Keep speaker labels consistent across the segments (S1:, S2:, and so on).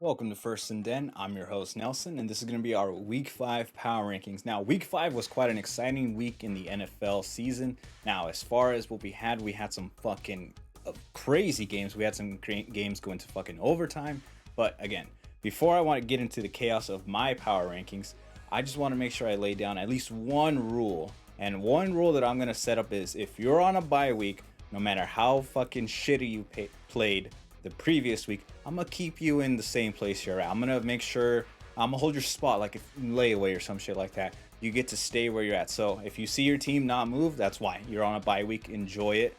S1: Welcome to First and Den. I'm your host Nelson, and this is going to be our Week 5 power rankings. Now, Week 5 was quite an exciting week in the NFL season. Now, as far as what we had some fucking crazy games. We had some great games going to fucking overtime. But again, before I want to get into the chaos of my power rankings, I just want to make sure I lay down at least one rule. And one rule that I'm going to set up is if you're on a bye week, no matter how fucking shitty you played the previous week, I'm gonna keep you in the same place you're at. I'm gonna make sure I'm gonna hold your spot like if layaway or some shit like that. You get to stay where you're at. So if you see your team not move, that's why you're on a bye week. Enjoy it.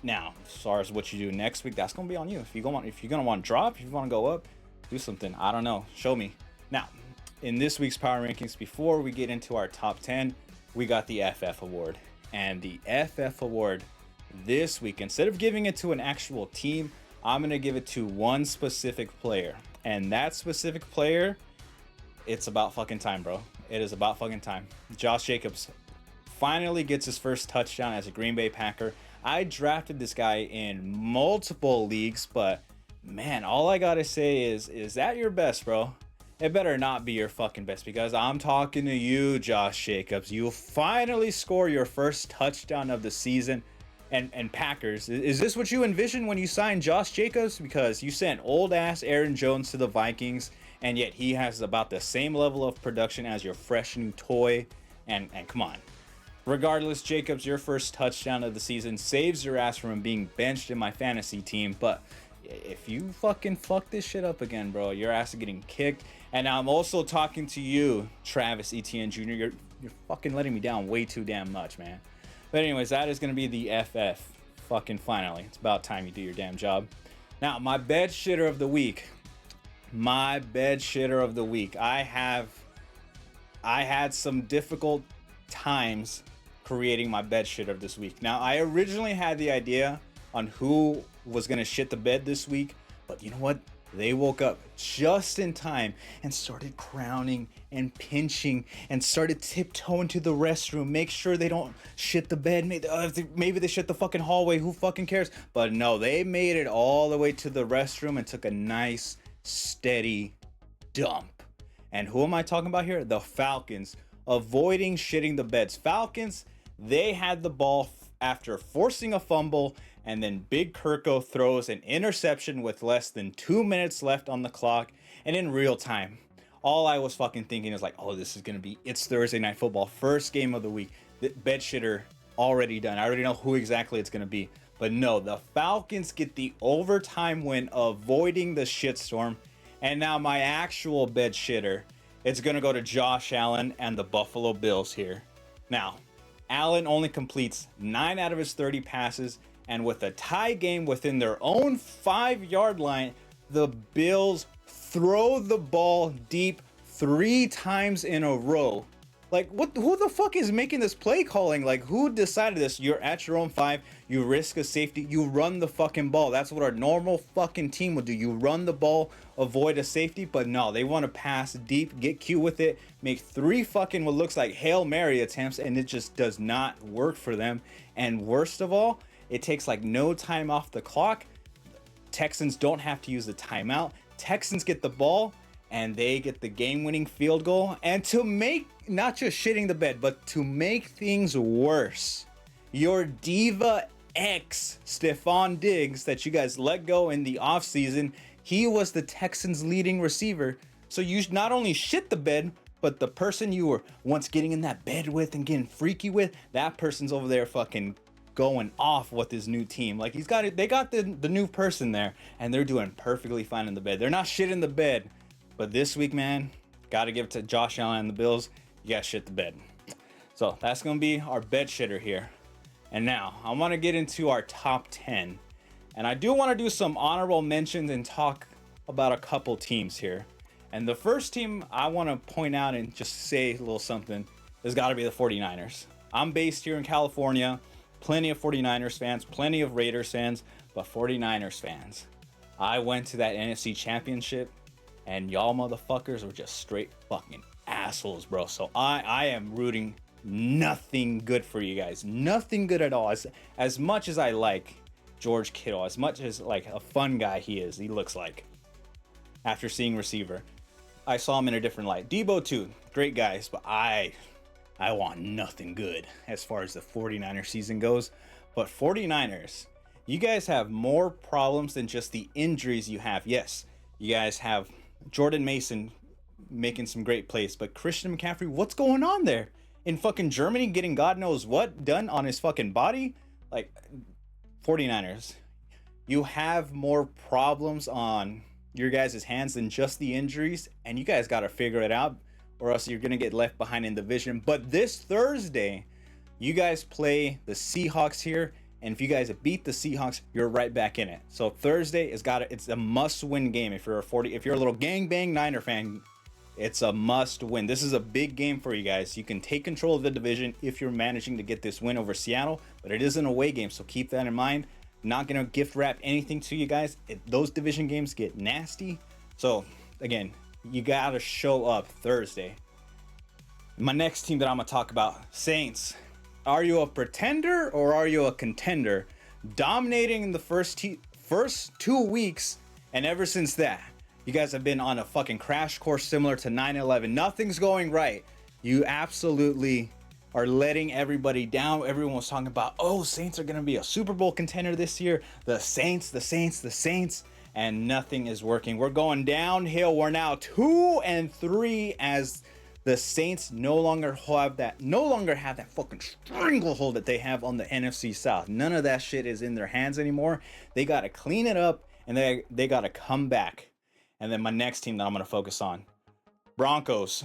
S1: Now, as far as what you do next week, that's gonna be on you. If you're gonna want to drop, if you want to go up, do something. I don't know. Show me. Now, in this week's power rankings, before we get into our top 10, we got the FF award, and the FF award this week, instead of giving it to an actual team, I'm going to give it to one specific player. And that specific player, it's about fucking time, bro. It is about fucking time. Josh Jacobs finally gets his first touchdown as a Green Bay Packer. I drafted this guy in multiple leagues, but man, all I got to say is that your best, bro? It better not be your fucking best, because I'm talking to you, Josh Jacobs. You finally score your first touchdown of the season. And Packers, is this what you envisioned when you signed Josh Jacobs? Because you sent old ass Aaron Jones to the Vikings, and yet he has about the same level of production as your fresh new toy. And come on. Regardless, Jacobs, your first touchdown of the season saves your ass from being benched in my fantasy team. But if you fucking fuck this shit up again, bro, your ass is getting kicked. And I'm also talking to you, Travis Etienne Jr. You're fucking letting me down way too damn much, man. But anyways, that is going to be the FF. Fucking finally. It's about time you do your damn job. Now, my bed shitter of the week. My bed shitter of the week. I had some difficult times creating my bed shitter this week. Now, I originally had the idea on who was going to shit the bed this week. But you know what? They woke up just in time and started crowning and pinching and started tiptoeing to the restroom. Make sure they don't shit the bed. Maybe they shit the fucking hallway. Who fucking cares? But no, they made it all the way to the restroom and took a nice, steady dump. And who am I talking about here? The Falcons. Avoiding shitting the beds. Falcons, they had the ball after forcing a fumble, and then Big Kirko throws an interception with less than 2 minutes left on the clock, and in real time. All I was fucking thinking is like, oh, this is gonna be, it's Thursday Night Football, first game of the week. The bed shitter already done. I already know who exactly it's gonna be. But no, the Falcons get the overtime win, avoiding the shitstorm. And now my actual bed shitter, it's gonna go to Josh Allen and the Buffalo Bills here. Now, Allen only completes 9 out of his 30 passes, and with a tie game within their own 5-yard line, the Bills throw the ball deep 3 times in a row. Like, what? Who the fuck is making this play calling? Like, who decided this? You're at your own 5, you risk a safety, you run the fucking ball. That's what our normal fucking team would do. You run the ball, avoid a safety, but no, they want to pass deep, get cute with it, make 3 fucking what looks like Hail Mary attempts, and it just does not work for them. And worst of all, it takes like no time off the clock. Texans don't have to use the timeout. Texans get the ball, and they get the game-winning field goal. And to make, not just shitting the bed, but to make things worse, your Diva X, Stephon Diggs, that you guys let go in the offseason, he was the Texans' leading receiver. So you not only shit the bed, but the person you were once getting in that bed with and getting freaky with, that person's over there fucking going off with his new team. Like, they got the new person there, and they're doing perfectly fine in the bed. They're not shitting the bed. But this week, man, gotta give it to Josh Allen and the Bills. You gotta shit the bed. So that's gonna be our bed shitter here. And now I want to get into our top 10. And I do want to do some honorable mentions and talk about a couple teams here. And the first team I want to point out and just say a little something has got to be the 49ers. I'm based here in California. Plenty of 49ers fans, plenty of Raiders fans, but 49ers fans. I went to that NFC Championship, and y'all motherfuckers were just straight fucking assholes, bro. So I am rooting nothing good for you guys. Nothing good at all. As much as I like George Kittle, as much as like a fun guy he looks like. after seeing receiver. I saw him in a different light. Debo too, great guys, but I want nothing good as far as the 49er season goes. But 49ers, you guys have more problems than just the injuries you have. Yes, you guys have Jordan Mason making some great plays, but Christian McCaffrey, what's going on there? In fucking Germany getting God knows what done on his fucking body? Like, 49ers, you have more problems on your guys' hands than just the injuries, and you guys got to figure it out, or else you're going to get left behind in the division. But this Thursday, you guys play the Seahawks here, and if you guys beat the Seahawks, you're right back in it. So Thursday it's a must-win game. If you're a little gangbang Niner fan, it's a must-win. This is a big game for you guys. You can take control of the division if you're managing to get this win over Seattle, but it is an away game, so keep that in mind. Not gonna gift wrap anything to you guys. Those division games get nasty. So again, you gotta show up Thursday. My next team that I'm gonna talk about, Saints. Are you a pretender or are you a contender? Dominating in the first 2 weeks, and ever since that, you guys have been on a fucking crash course similar to 9/11. Nothing's going right. You absolutely are letting everybody down. Everyone was talking about, oh, Saints are going to be a Super Bowl contender this year. The Saints, and nothing is working. We're going downhill. We're now 2-3 as the Saints no longer have that fucking stranglehold that they have on the NFC South. None of that shit is in their hands anymore. They got to clean it up, and they got to come back. And then my next team that I'm going to focus on, Broncos,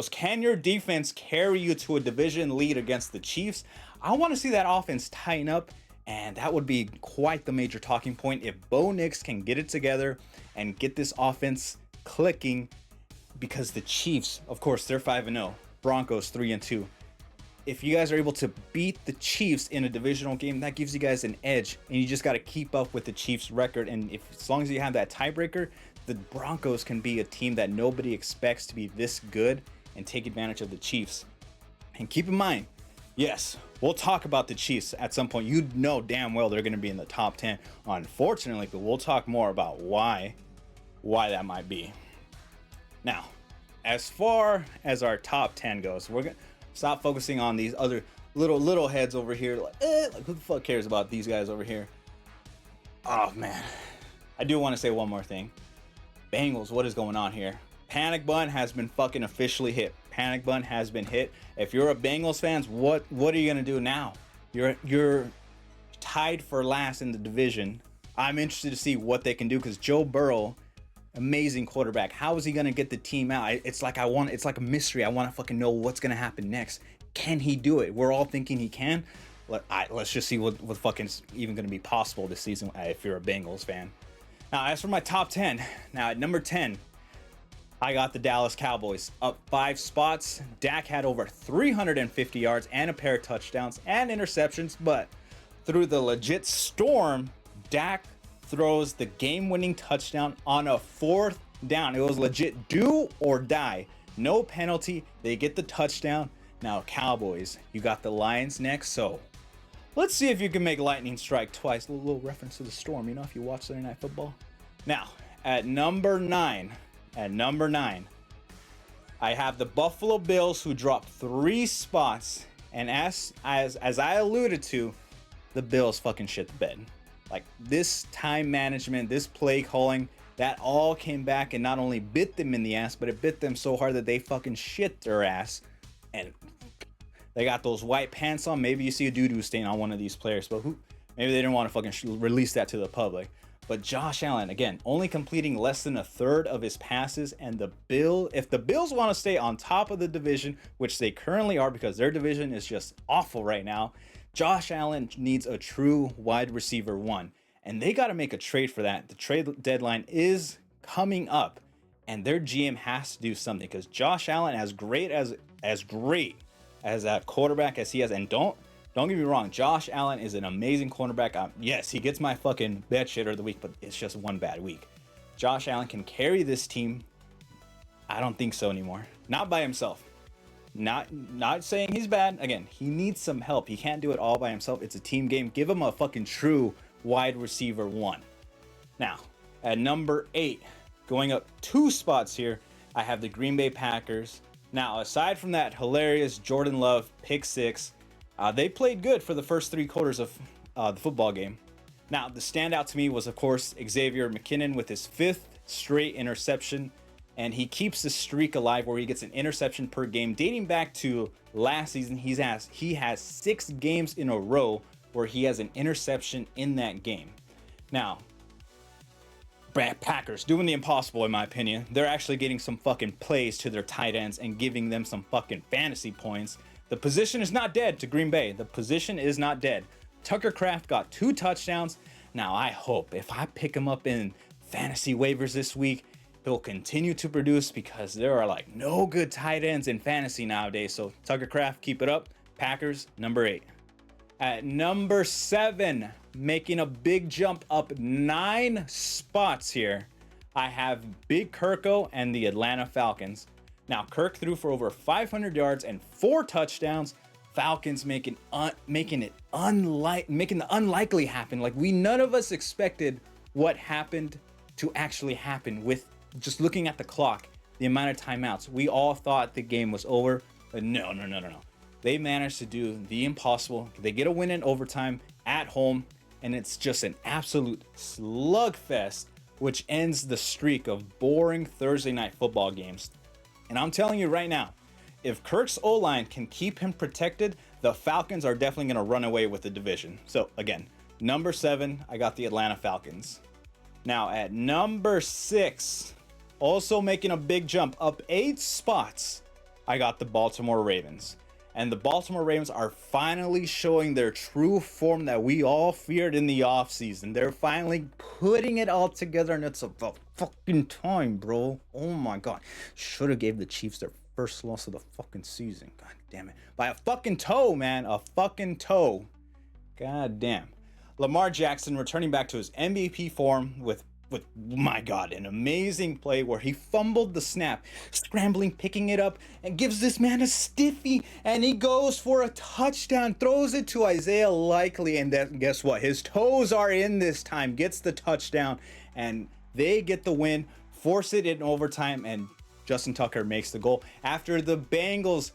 S1: can your defense carry you to a division lead against the Chiefs? I want to see that offense tighten up, and that would be quite the major talking point if Bo Nix can get it together and get this offense clicking, because the Chiefs, of course, they're 5-0, Broncos 3-2. If you guys are able to beat the Chiefs in a divisional game, that gives you guys an edge, and you just got to keep up with the Chiefs record. And as long as you have that tiebreaker, the Broncos can be a team that nobody expects to be this good and take advantage of the Chiefs. And keep in mind, yes, we'll talk about the Chiefs at some point. You know damn well they're going to be in the top 10, unfortunately, but we'll talk more about why that might be. Now, as far as our top 10 goes, we're going to stop focusing on these other little heads over here. Like who the fuck cares about these guys over here? Oh, man. I do want to say one more thing. Bengals, what is going on here? Panic button has been fucking officially hit. Panic button has been hit. If you're a Bengals fans, what are you gonna do now? You're tied for last in the division. I'm interested to see what they can do, because Joe Burrow, amazing quarterback. How is he gonna get the team out? It's like a mystery. I want to fucking know what's gonna happen next. Can he do it? We're all thinking he can. Let's just see what fucking is even gonna be possible this season if you're a Bengals fan. Now, as for my top 10, now at number 10, I got the Dallas Cowboys up 5 spots. Dak had over 350 yards and a pair of touchdowns and interceptions, but through the legit storm, Dak throws the game-winning touchdown on a 4th down. It was legit do or die. No penalty. They get the touchdown. Now, Cowboys, you got the Lions next, so let's see if you can make lightning strike twice. A little reference to the storm, you know, if you watch Sunday Night Football. Now, at number 9, I have the Buffalo Bills, who dropped 3 spots. And as I alluded to, the Bills fucking shit the bed. Like, this time management, this play calling, that all came back and not only bit them in the ass, but it bit them so hard that they fucking shit their ass. And they got those white pants on. Maybe you see a doo-doo stain on one of these players, but maybe they didn't want to fucking release that to the public. But Josh Allen, again, only completing less than a third of his passes. And if the Bills want to stay on top of the division, which they currently are because their division is just awful right now, Josh Allen needs a true wide receiver 1. And they got to make a trade for that. The trade deadline is coming up, and their GM has to do something, because Josh Allen, as great as a quarterback as he has, and don't get me wrong, Josh Allen is an amazing cornerback. Yes, he gets my fucking bed shitter of the week, but it's just one bad week. Josh Allen can carry this team. I don't think so anymore. Not by himself. Not saying he's bad. Again, he needs some help. He can't do it all by himself. It's a team game. Give him a fucking true wide receiver 1. Now, At number 8, going up 2 spots here, I have the Green Bay Packers. Now, aside from that hilarious Jordan Love pick six, they played good for the first 3 quarters of the football game. Now, the standout to me was, of course, Xavier McKinnon with his 5th straight interception, and he keeps the streak alive where he gets an interception per game dating back to last season. He has 6 games in a row where he has an interception in that game. Now, Packers doing the impossible, in my opinion. They're actually getting some fucking plays to their tight ends and giving them some fucking fantasy points. The position is not dead to Green Bay. The position is not dead. Tucker Kraft got 2 touchdowns. Now, I hope if I pick him up in fantasy waivers this week, he'll continue to produce, because there are like no good tight ends in fantasy nowadays. So Tucker Kraft, keep it up. Packers, number 8. At number 7, making a big jump up 9 spots here, I have Big Kirko and the Atlanta Falcons. Now, Kirk threw for over 500 yards and 4 touchdowns. Falcons making the unlikely happen. Like, none of us expected what happened to actually happen. With just looking at the clock, the amount of timeouts, we all thought the game was over, but no. They managed to do the impossible. They get a win in overtime at home, and it's just an absolute slugfest, which ends the streak of boring Thursday night football games. And I'm telling you right now, if Kirk's O-line can keep him protected, the Falcons are definitely going to run away with the division. So again, number 7, I got the Atlanta Falcons. Now at number 6, also making a big jump up 8 spots, I got the Baltimore Ravens. And the Baltimore Ravens are finally showing their true form that we all feared in the offseason. They're finally putting it all together, and it's about fucking time, bro. Oh my god. Should have gave the Chiefs their first loss of the fucking season. God damn it. By a fucking toe, man. A fucking toe. God damn. Lamar Jackson returning back to his MVP form with my god, an amazing play where he fumbled the snap, scrambling, picking it up, and gives this man a stiffy, and he goes for a touchdown, throws it to Isaiah Likely, and then guess what? His toes are in this time, gets the touchdown, and they get the win, force it in overtime, and Justin Tucker makes the goal after the Bengals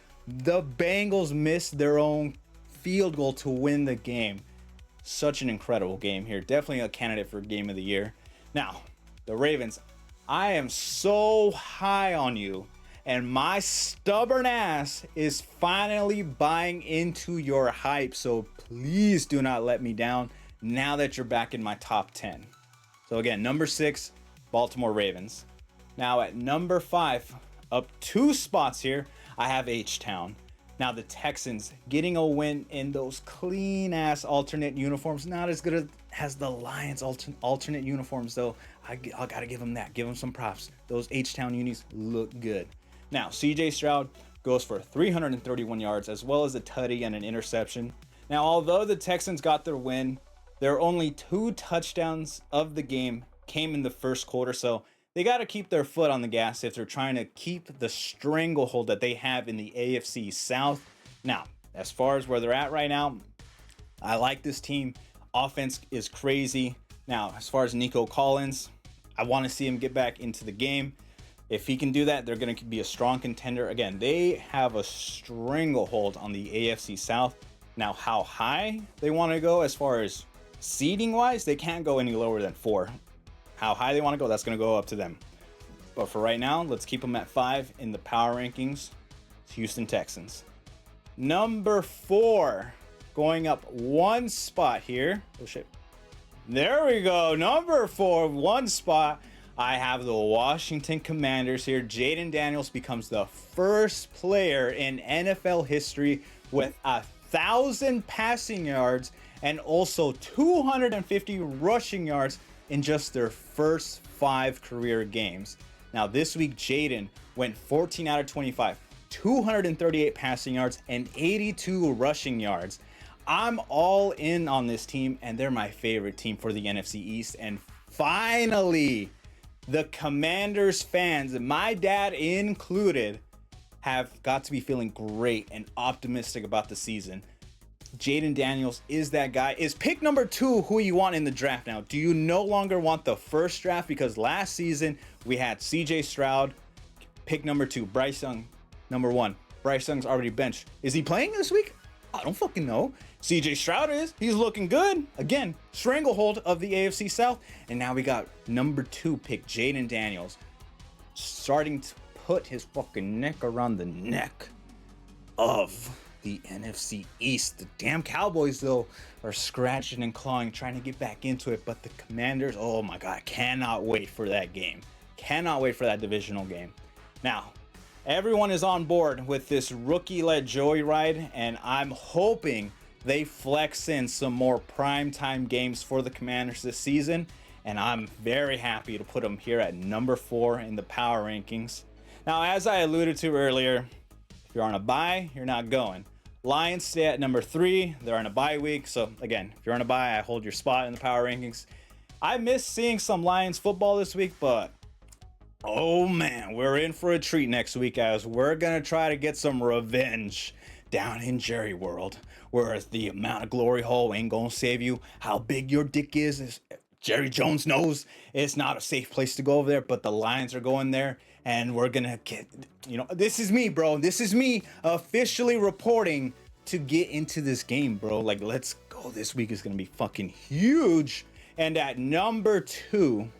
S1: missed their own field goal to win the game. Such an incredible game here. Definitely a candidate for game of the year. Now, the Ravens, I am so high on you, and my stubborn ass is finally buying into your hype. So please do not let me down now that you're back in my top 10. So again, number 6, Baltimore Ravens. Now at number 5, up 2 spots here, I have H-Town. Now the Texans getting a win in those clean ass alternate uniforms. Not as good as the Lions alternate uniforms though. I gotta give them that. Give them some props. Those H-Town unis look good. Now CJ Stroud goes for 331 yards as well as a tutty and an interception. Now although the Texans got their win, there are only 2 touchdowns of the game came in the first quarter. So they got to keep their foot on the gas if they're trying to keep the stranglehold that they have in the AFC South. Now, as far as where they're at right now, I like this team. Offense is crazy. Now, as far as Nico Collins, I want to see him get back into the game. If he can do that, they're going to be a strong contender. Again, they have a stranglehold on the AFC South. Now, how high they want to go as far as seeding wise, they can't go any lower than 4. How high they want to go, that's going to go up to them. But for right now, let's keep them at 5 in the power rankings. It's Houston Texans. Number 4, going up 1 spot here. Oh shit. There we go. Number 4, 1 spot. I have the Washington Commanders here. Jaden Daniels becomes the first player in NFL history with 1,000 passing yards and also 250 rushing yards in just their first 5 career games. Now this week, Jaden went 14 out of 25, 238 passing yards and 82 rushing yards. I'm all in on this team, and they're my favorite team for the NFC East. And finally, the Commanders fans, my dad included, have got to be feeling great and optimistic about the season. Jaden Daniels is that guy. Is pick number 2 who you want in the draft now? Do you no longer want the first draft? Because last season we had CJ Stroud, pick number 2, Bryce Young, number 1. Bryce Young's already benched. Is he playing this week? I don't fucking know. CJ Stroud is. He's looking good. Again, stranglehold of the AFC South. And now we got number 2 pick, Jaden Daniels, starting to put his fucking neck around the neck of the NFC East. The damn Cowboys, though, are scratching and clawing, trying to get back into it. But the Commanders, oh my God, cannot wait for that game. Cannot wait for that divisional game. Now, everyone is on board with this rookie-led joyride, and I'm hoping they flex in some more primetime games for the Commanders this season. And I'm very happy to put them here at number 4 in the power rankings. Now, as I alluded to earlier, if you're on a bye, you're not going. Lions stay at number 3. They're on a bye week. So again, if you're on a bye, I hold your spot in the power rankings. I miss seeing some Lions football this week, but oh man, we're in for a treat next week as we're going to try to get some revenge down in Jerry World, where the amount of glory hole ain't going to save you. How big your dick is Jerry Jones knows it's not a safe place to go over there, but the Lions are going there. And we're gonna get, this is me, bro. This is me officially reporting to get into this game, bro. Like, let's go. This week is gonna be fucking huge. And at number 2,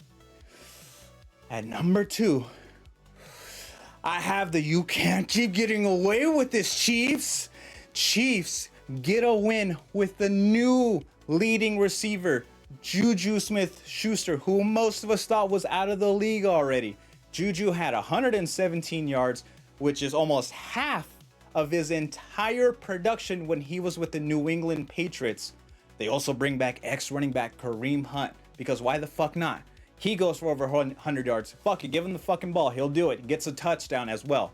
S1: I have the you can't keep getting away with this, Chiefs. Chiefs get a win with the new leading receiver, Juju Smith-Schuster, who most of us thought was out of the league already. Juju had 117 yards, which is almost half of his entire production when he was with the New England Patriots. They also bring back ex-running back Kareem Hunt, because why the fuck not? He goes for over 100 yards. Fuck it, give him the fucking ball. He'll do it. Gets a touchdown as well.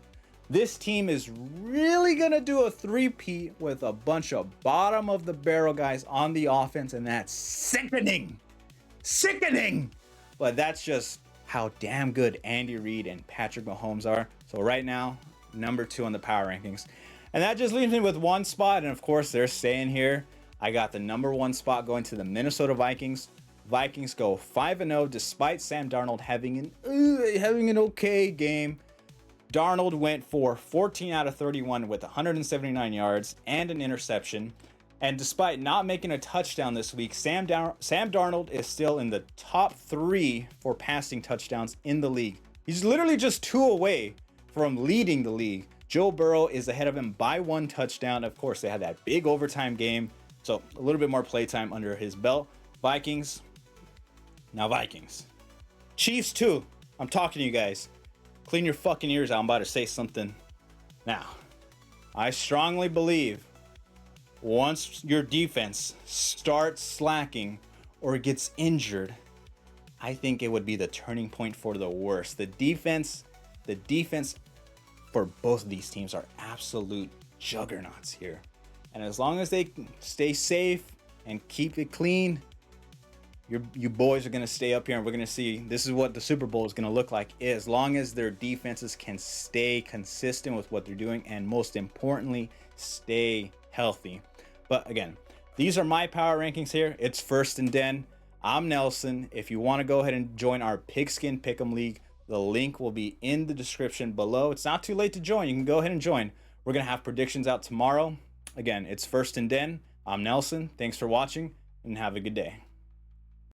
S1: This team is really going to do a three-peat with a bunch of bottom-of-the-barrel guys on the offense, and that's sickening. Sickening! But that's just how damn good Andy Reid and Patrick Mahomes are. So right now, number 2 on the power rankings. And that just leaves me with one spot, and of course, they're staying here. I got the number 1 spot going to the Minnesota Vikings. Vikings go 5-0 despite Sam Darnold having an okay game. Darnold went for 14 out of 31 with 179 yards and an interception. And despite not making a touchdown this week, Sam Darnold is still in the top 3 for passing touchdowns in the league. He's literally just 2 away from leading the league. Joe Burrow is ahead of him by 1 touchdown. Of course, they had that big overtime game, so a little bit more playtime under his belt. Vikings. Now Vikings. Chiefs too. I'm talking to you guys. Clean your fucking ears out. I'm about to say something. Now, I strongly believe once your defense starts slacking or gets injured, I think it would be the turning point for the worse. The defense for both of these teams are absolute juggernauts here. And as long as they stay safe and keep it clean, you boys are going to stay up here, and we're going to see this is what the Super Bowl is going to look like, as long as their defenses can stay consistent with what they're doing, and most importantly, stay healthy. But again, these are my power rankings here. It's First and 10. I'm Nelson. If you want to go ahead and join our Pigskin Pick'em League, the link will be in the description below. It's not too late to join. You can go ahead and join. We're going to have predictions out tomorrow. Again, it's First and 10. I'm Nelson. Thanks for watching, and have a good day.